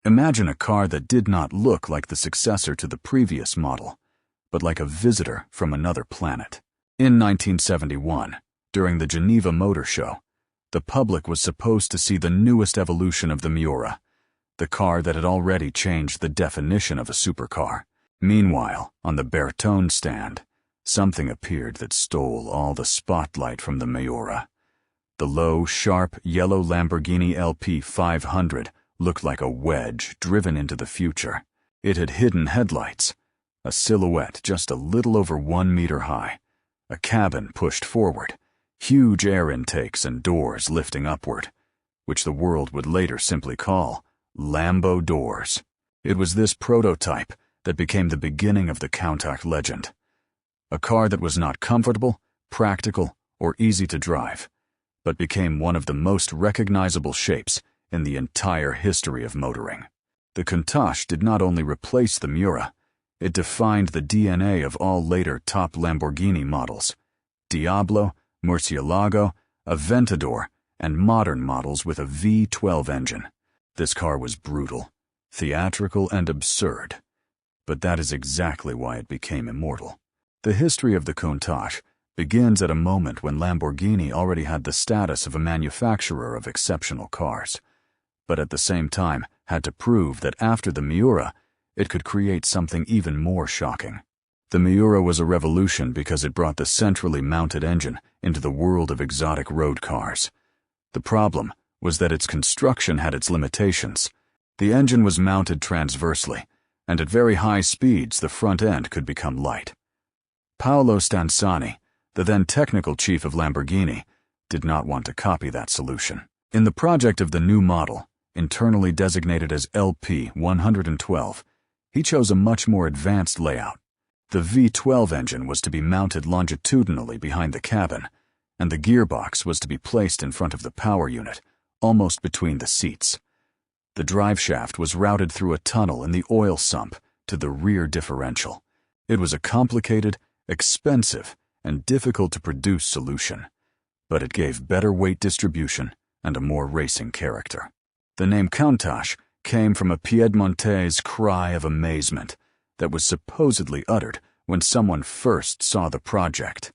Imagine a car that did not look like the successor to the previous model, but like a visitor from another planet. In 1971, during the Geneva Motor Show, the public was supposed to see the newest evolution of the Miura, the car that had already changed the definition of a supercar. Meanwhile, on the Bertone stand, something appeared that stole all the spotlight from the Miura. The low, sharp, yellow Lamborghini LP 500 looked like a wedge driven into the future. It had hidden headlights, a silhouette just a little over 1 meter high, a cabin pushed forward, huge air intakes and doors lifting upward, which the world would later simply call Lambo doors. It was this prototype that became the beginning of the Countach legend. A car that was not comfortable, practical, or easy to drive, but became one of the most recognizable shapes in the entire history of motoring. The Countach did not only replace the Miura, it defined the DNA of all later top Lamborghini models: Diablo, Murcielago, Aventador, and modern models with a V12 engine. This car was brutal, theatrical, and absurd, but that is exactly why it became immortal. The history of the Countach begins at a moment when Lamborghini already had the status of a manufacturer of exceptional cars, but at the same time had to prove that after the Miura, it could create something even more shocking. The Miura was a revolution because it brought the centrally mounted engine into the world of exotic road cars. The problem was that its construction had its limitations. The engine was mounted transversely, and at very high speeds the front end could become light. Paolo Stanzani, the then technical chief of Lamborghini, did not want to copy that solution. In the project of the new model, internally designated as LP 112, he chose a much more advanced layout. The V12 engine was to be mounted longitudinally behind the cabin, and the gearbox was to be placed in front of the power unit, almost between the seats. The driveshaft was routed through a tunnel in the oil sump to the rear differential. It was a complicated, expensive, and difficult-to-produce solution, but it gave better weight distribution and a more racing character. The name Countach came from a Piedmontese cry of amazement that was supposedly uttered when someone first saw the project.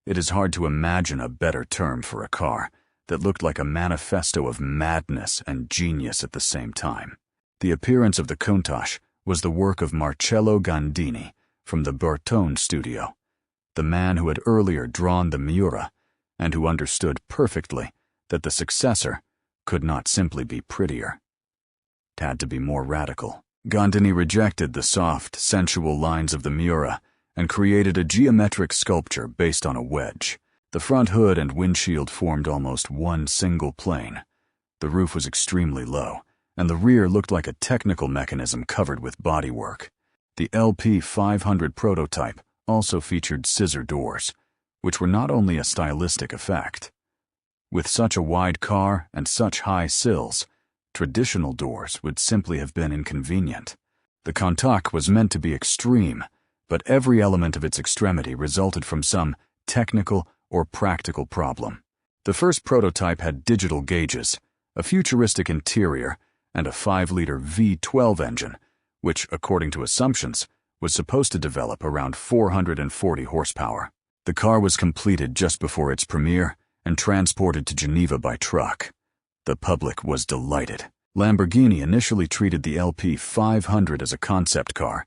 It is hard to imagine a better term for a car that looked like a manifesto of madness and genius at the same time. The appearance of the Countach was the work of Marcello Gandini from the Bertone studio, the man who had earlier drawn the Miura and who understood perfectly that the successor could not simply be prettier. It had to be more radical. Gandini rejected the soft, sensual lines of the Miura and created a geometric sculpture based on a wedge. The front hood and windshield formed almost one single plane. The roof was extremely low, and the rear looked like a technical mechanism covered with bodywork. The LP 500 prototype also featured scissor doors, which were not only a stylistic effect. With such a wide car and such high sills, traditional doors would simply have been inconvenient. The Countach was meant to be extreme, but every element of its extremity resulted from some technical or practical problem. The first prototype had digital gauges, a futuristic interior, and a 5-liter V12 engine, which, according to assumptions, was supposed to develop around 440 horsepower. The car was completed just before its premiere and transported to Geneva by truck. The public was delighted. Lamborghini initially treated the LP 500 as a concept car,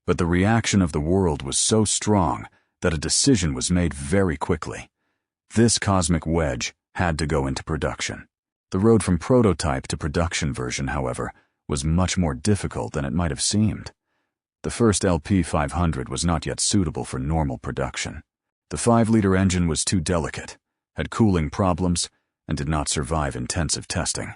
but the reaction of the world was so strong that a decision was made very quickly. This cosmic wedge had to go into production. The road from prototype to production version, however, was much more difficult than it might have seemed. The first LP 500 was not yet suitable for normal production. The 5-liter engine was too delicate, had cooling problems, and did not survive intensive testing.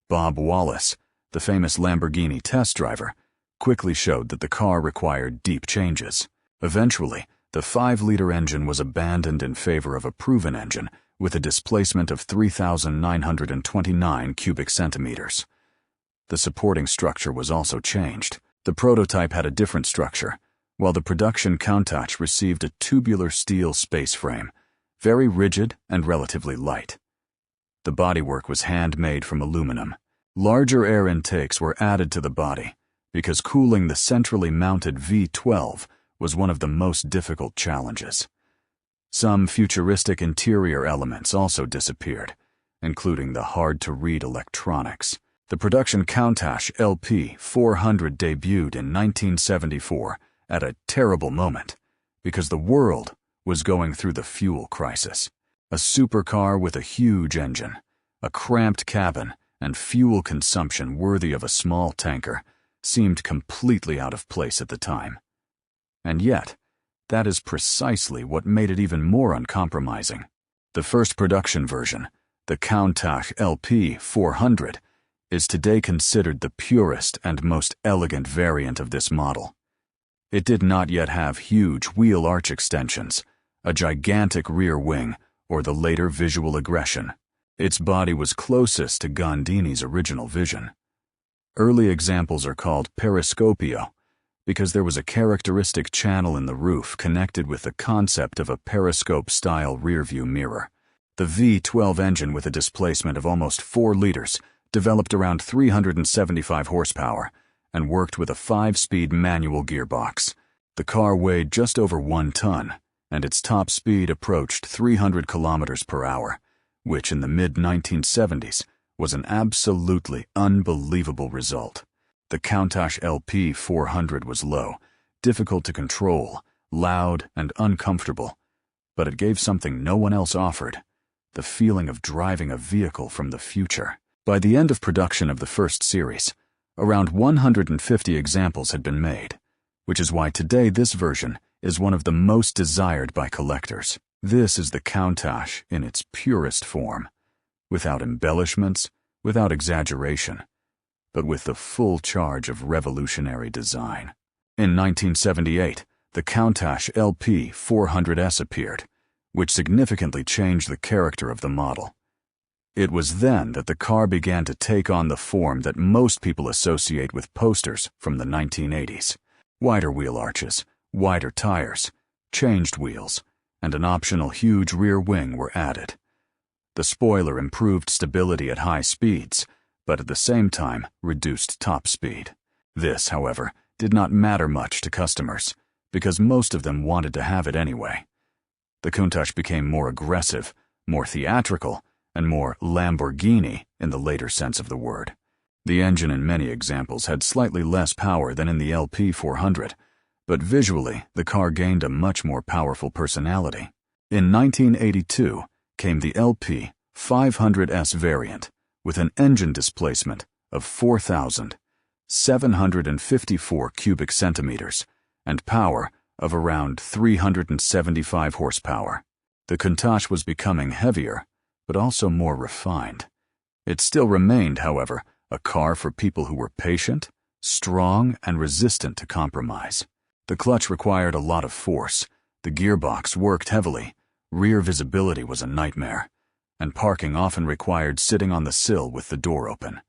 Bob Wallace, the famous Lamborghini test driver, quickly showed that the car required deep changes. Eventually, the 5-liter engine was abandoned in favor of a proven engine with a displacement of 3,929 cubic centimeters. The supporting structure was also changed. The prototype had a different structure, while the production Countach received a tubular steel space frame, very rigid and relatively light. The bodywork was handmade from aluminum, Larger air intakes were added to the body because cooling the centrally mounted V12 was one of the most difficult challenges. Some futuristic interior elements also disappeared, including the hard-to-read electronics. The production Countach LP 400 debuted in 1974 at a terrible moment because the world was going through the fuel crisis. A supercar with a huge engine, a cramped cabin, and fuel consumption worthy of a small tanker seemed completely out of place at the time. And yet, that is precisely what made it even more uncompromising. The first production version, the Countach LP 400, is today considered the purest and most elegant variant of this model. It did not yet have huge wheel arch extensions, a gigantic rear wing, or the later visual aggression. Its body was closest to Gondini's original vision. Early examples are called periscopio because there was a characteristic channel in the roof connected with the concept of a periscope-style rearview mirror. The V12 engine with a displacement of almost 4 liters developed around 375 horsepower and worked with a 5-speed manual gearbox. The car weighed just over 1 ton, and its top speed approached 300 kilometers per hour, which in the mid-1970s was an absolutely unbelievable result. The Countach LP 400 was low, difficult to control, loud, and uncomfortable, but it gave something no one else offered: the feeling of driving a vehicle from the future. By the end of production of the first series, around 150 examples had been made, which is why today this version is one of the most desired by collectors. This is the Countach in its purest form, without embellishments, without exaggeration, but with the full charge of revolutionary design. In 1978, the Countach LP 400S appeared, which significantly changed the character of the model. It was then that the car began to take on the form that most people associate with posters from the 1980s. Wider wheel arches, wider tires, changed wheels, and an optional huge rear wing were added. The spoiler improved stability at high speeds, but at the same time reduced top speed. This, however, did not matter much to customers, because most of them wanted to have it anyway. The Countach became more aggressive, more theatrical, and more Lamborghini in the later sense of the word. The engine in many examples had slightly less power than in the LP 400, but visually the car gained a much more powerful personality. In 1982 came the LP 500S variant with an engine displacement of 4,754 cubic centimeters and power of around 375 horsepower. The Countach was becoming heavier, but also more refined. It still remained, however, a car for people who were patient, strong, and resistant to compromise. The clutch required a lot of force, the gearbox worked heavily, rear visibility was a nightmare, and parking often required sitting on the sill with the door open.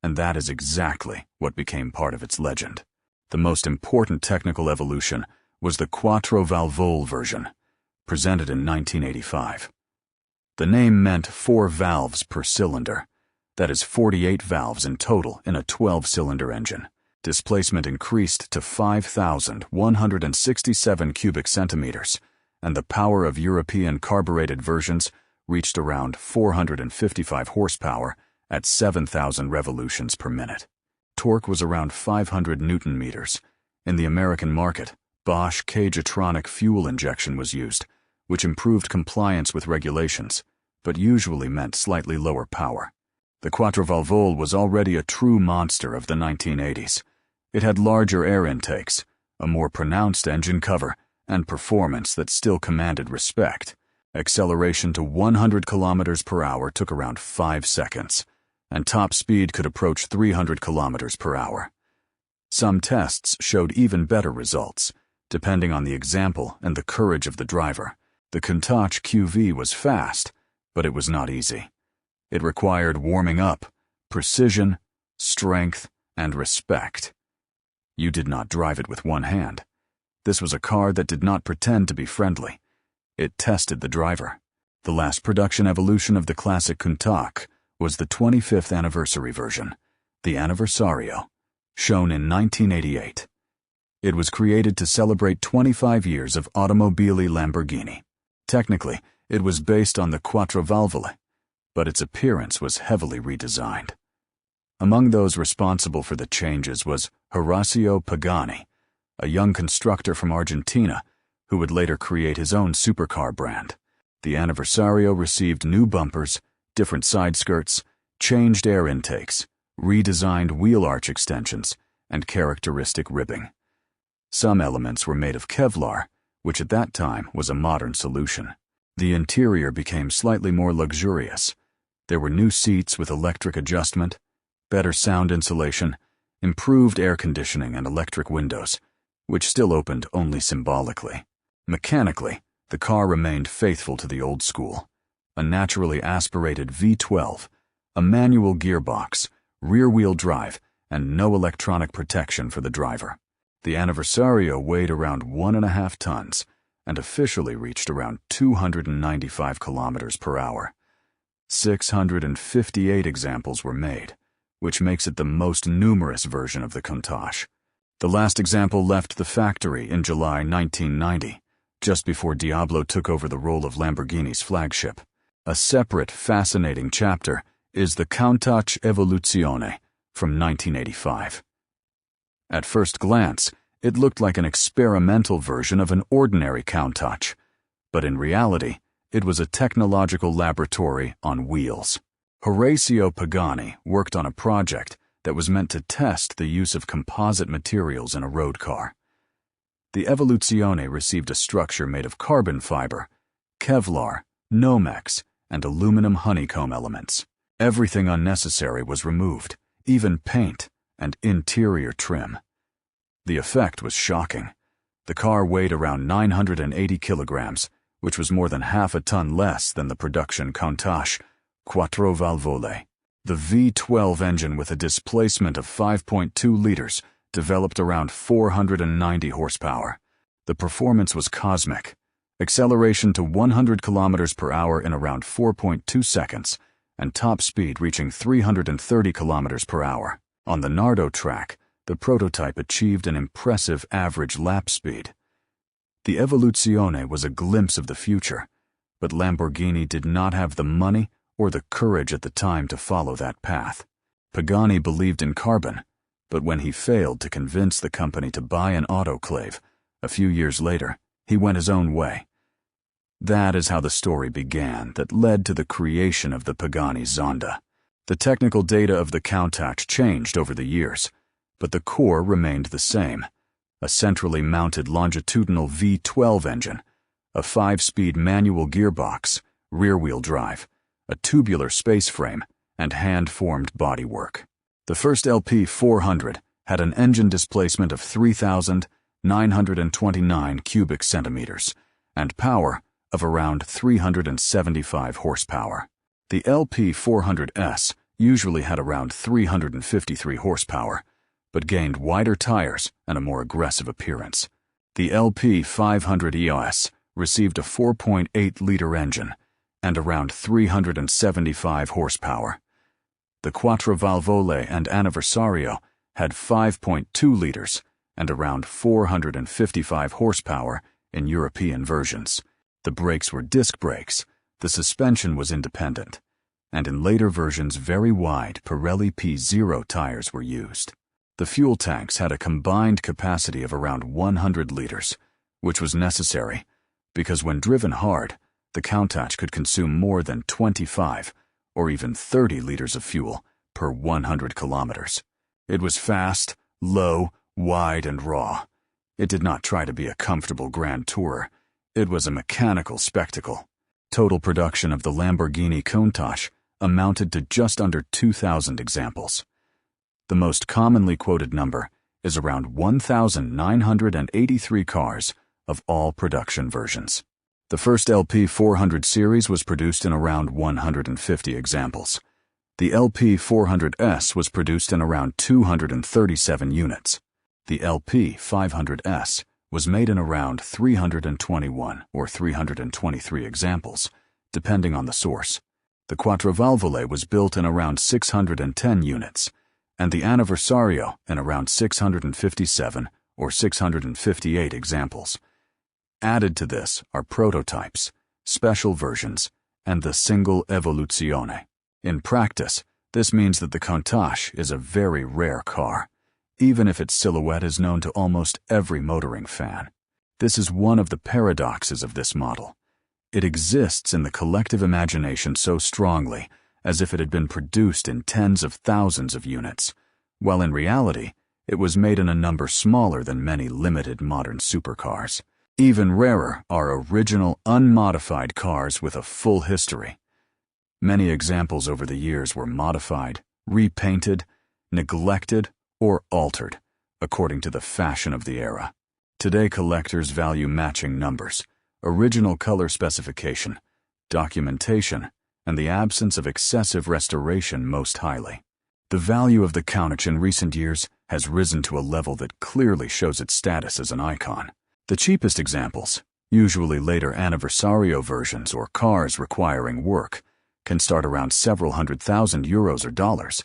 And that is exactly what became part of its legend. The most important technical evolution was the Quattro Valvole version, presented in 1985. The name meant 4 valves per cylinder. That is 48 valves in total in a 12-cylinder engine. Displacement increased to 5,167 cubic centimeters, and the power of European carbureted versions reached around 455 horsepower at 7,000 revolutions per minute. Torque was around 500 Newton meters. In the American market, Bosch Cagetronic fuel injection was used, which improved compliance with regulations, but usually meant slightly lower power. The Quattro Valvole was already a true monster of the 1980s. It had larger air intakes, a more pronounced engine cover, and performance that still commanded respect. Acceleration to 100 kilometers per hour took around 5 seconds, and top speed could approach 300 kilometers per hour. Some tests showed even better results, depending on the example and the courage of the driver. The Countach QV was fast, but it was not easy. It required warming up, precision, strength, and respect. You did not drive it with one hand. This was a car that did not pretend to be friendly. It tested the driver. The last production evolution of the classic Countach was the 25th anniversary version, the Anniversario, shown in 1988. It was created to celebrate 25 years of Automobili Lamborghini. Technically, it was based on the Quattrovalvole, but its appearance was heavily redesigned. Among those responsible for the changes was Horacio Pagani, a young constructor from Argentina who would later create his own supercar brand. The Anniversario received new bumpers, different side skirts, changed air intakes, redesigned wheel arch extensions, and characteristic ribbing. Some elements were made of Kevlar, which at that time was a modern solution. The interior became slightly more luxurious. There were new seats with electric adjustment, better sound insulation, improved air conditioning, and electric windows, which still opened only symbolically. Mechanically, the car remained faithful to the old school. A naturally aspirated V12, a manual gearbox, rear-wheel drive, and no electronic protection for the driver. The Anniversario weighed around 1.5 tons and officially reached around 295 kilometers per hour. 658 examples were made, which makes it the most numerous version of the Countach. The last example left the factory in July 1990, just before Diablo took over the role of Lamborghini's flagship. A separate, fascinating chapter is the Countach Evoluzione from 1985. At first glance, it looked like an experimental version of an ordinary Countach, but in reality, it was a technological laboratory on wheels. Horacio Pagani worked on a project that was meant to test the use of composite materials in a road car. The Evoluzione received a structure made of carbon fiber, Kevlar, Nomex, and aluminum honeycomb elements. Everything unnecessary was removed, even paint and interior trim. The effect was shocking. The car weighed around 980 kilograms, which was more than half a ton less than the production Countach Quattrovalvole. The V12 engine with a displacement of 5.2 liters developed around 490 horsepower. The performance was cosmic. Acceleration to 100 kilometers per hour in around 4.2 seconds, and top speed reaching 330 kilometers per hour. On the Nardo track, the prototype achieved an impressive average lap speed. The Evoluzione was a glimpse of the future, but Lamborghini did not have the money or the courage at the time to follow that path. Pagani believed in carbon, but when he failed to convince the company to buy an autoclave, a few years later, he went his own way. That is how the story began that led to the creation of the Pagani Zonda. The technical data of the Countach changed over the years, but the core remained the same: a centrally mounted longitudinal V12 engine, a 5-speed manual gearbox, rear-wheel drive, a tubular space frame, and hand-formed bodywork. The first LP 400 had an engine displacement of 3,929 cubic centimeters and power of around 375 horsepower. The LP 400S usually had around 353 horsepower, but gained wider tires and a more aggressive appearance. The LP 500 EOS received a 4.8-liter engine and around 375 horsepower. The Quattrovalvole and Anniversario had 5.2 liters and around 455 horsepower in European versions. The brakes were disc brakes, the suspension was independent, and in later versions very wide Pirelli P0 tires were used. The fuel tanks had a combined capacity of around 100 liters, which was necessary because when driven hard, the Countach could consume more than 25 or even 30 liters of fuel per 100 kilometers. It was fast, low, wide, and raw. It did not try to be a comfortable grand tourer. It was a mechanical spectacle. Total production of the Lamborghini Countach amounted to just under 2,000 examples. The most commonly quoted number is around 1,983 cars of all production versions. The first LP 400 series was produced in around 150 examples. The LP 400S was produced in around 237 units. The LP 500S was made in around 321 or 323 examples, depending on the source. The Quattrovalvole was built in around 610 units, and the Anniversario in around 657 or 658 examples. Added to this are prototypes, special versions, and the single Evoluzione. In practice, this means that the Countach is a very rare car, even if its silhouette is known to almost every motoring fan. This is one of the paradoxes of this model. It exists in the collective imagination so strongly as if it had been produced in tens of thousands of units, while in reality, it was made in a number smaller than many limited modern supercars. Even rarer are original, unmodified cars with a full history. Many examples over the years were modified, repainted, neglected, or altered, according to the fashion of the era. Today, collectors value matching numbers, original color specification, documentation, and the absence of excessive restoration most highly. The value of the Countach in recent years has risen to a level that clearly shows its status as an icon. The cheapest examples, usually later Anniversario versions or cars requiring work, can start around several €100,000 or dollars,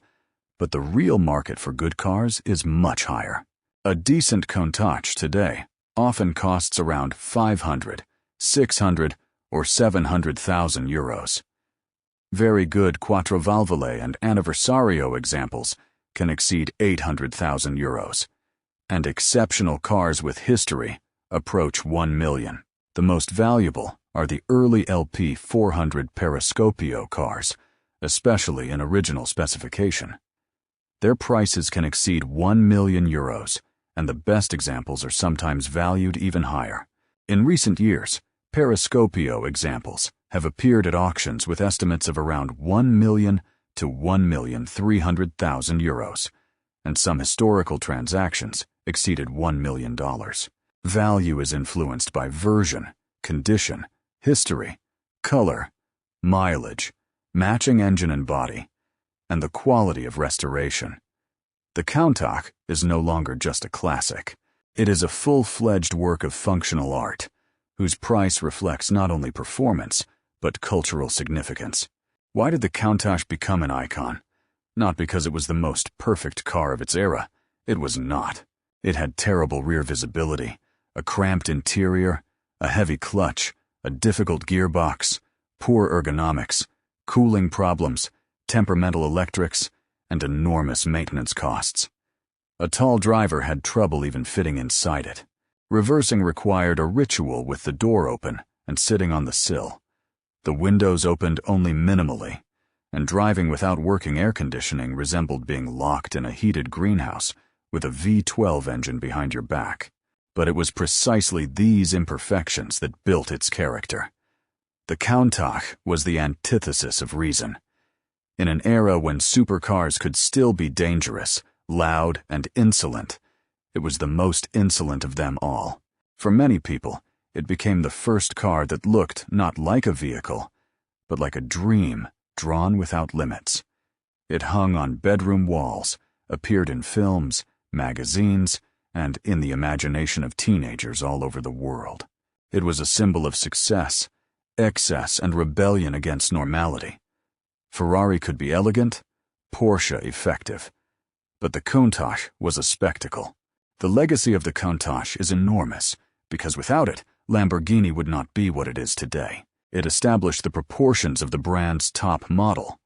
but the real market for good cars is much higher. A decent Countach today often costs around 500, 600, or 700,000 euros. Very good Quattrovalvole and Anniversario examples can exceed 800,000 euros, and exceptional cars with history approach 1 million. The most valuable are the early LP 400 Periscopio cars, especially in original specification. Their prices can exceed 1 million euros, and the best examples are sometimes valued even higher. In recent years, Periscopio examples have appeared at auctions with estimates of around 1 million to 1,300,000 euros, and some historical transactions exceeded $1 million. Value is influenced by version, condition, history, color, mileage, matching engine and body, and the quality of restoration. The Countach is no longer just a classic. It is a full-fledged work of functional art, whose price reflects not only performance, but cultural significance. Why did the Countach become an icon? Not because it was the most perfect car of its era. It was not. It had terrible rear visibility, a cramped interior, a heavy clutch, a difficult gearbox, poor ergonomics, cooling problems, temperamental electrics, and enormous maintenance costs. A tall driver had trouble even fitting inside it. Reversing required a ritual with the door open and sitting on the sill. The windows opened only minimally, and driving without working air conditioning resembled being locked in a heated greenhouse with a V12 engine behind your back. But it was precisely these imperfections that built its character. The Countach was the antithesis of reason. In an era when supercars could still be dangerous, loud, and insolent, it was the most insolent of them all. For many people, it became the first car that looked not like a vehicle, but like a dream drawn without limits. It hung on bedroom walls, appeared in films, magazines, and in the imagination of teenagers all over the world. It was a symbol of success, excess, and rebellion against normality. Ferrari could be elegant, Porsche effective, but the Countach was a spectacle. The legacy of the Countach is enormous, because without it, Lamborghini would not be what it is today. It established the proportions of the brand's top model: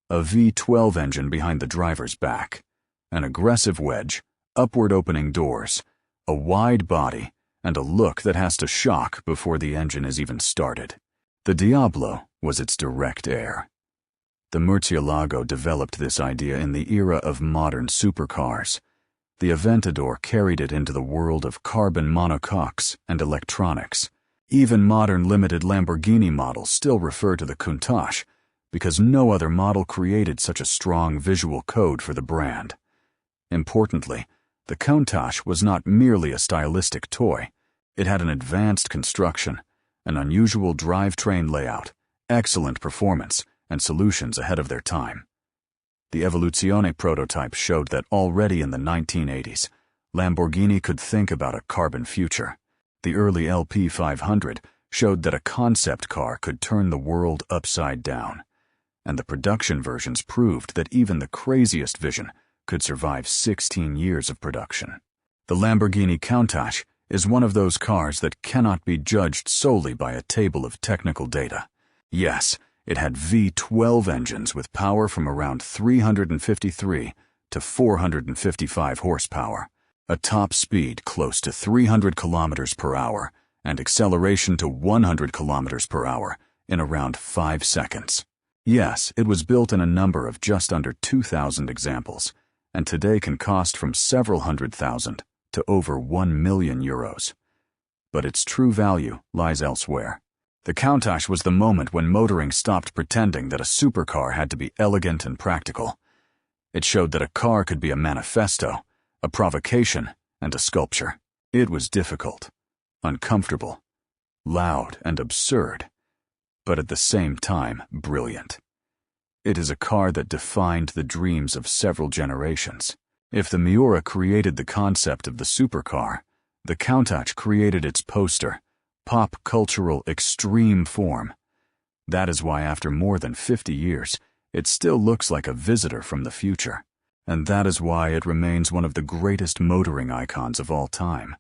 a V12 engine behind the driver's back, an aggressive wedge, upward opening doors, a wide body, and a look that has to shock before the engine is even started. The Diablo was its direct heir. The Murcielago developed this idea in the era of modern supercars. The Aventador carried it into the world of carbon monocoques and electronics. Even modern limited Lamborghini models still refer to the Countach because no other model created such a strong visual code for the brand. Importantly, the Countach was not merely a stylistic toy. It had an advanced construction, an unusual drivetrain layout, excellent performance, and solutions ahead of their time. The Evoluzione prototype showed that already in the 1980s, Lamborghini could think about a carbon future. The early LP 500 showed that a concept car could turn the world upside down, and the production versions proved that even the craziest vision could survive 16 years of production. The Lamborghini Countach is one of those cars that cannot be judged solely by a table of technical data. Yes, it had V12 engines with power from around 353 to 455 horsepower, a top speed close to 300 kilometers per hour, and acceleration to 100 kilometers per hour in around 5 seconds. Yes, it was built in a number of just under 2,000 examples, and today can cost from several hundred thousand to over 1 million euros. But its true value lies elsewhere. The Countach was the moment when motoring stopped pretending that a supercar had to be elegant and practical. It showed that a car could be a manifesto, a provocation, and a sculpture. It was difficult, uncomfortable, loud, and absurd, but at the same time brilliant. It is a car that defined the dreams of several generations. If the Miura created the concept of the supercar, the Countach created its poster, pop cultural extreme form. That is why after more than 50 years, it still looks like a visitor from the future. And that is why it remains one of the greatest motoring icons of all time.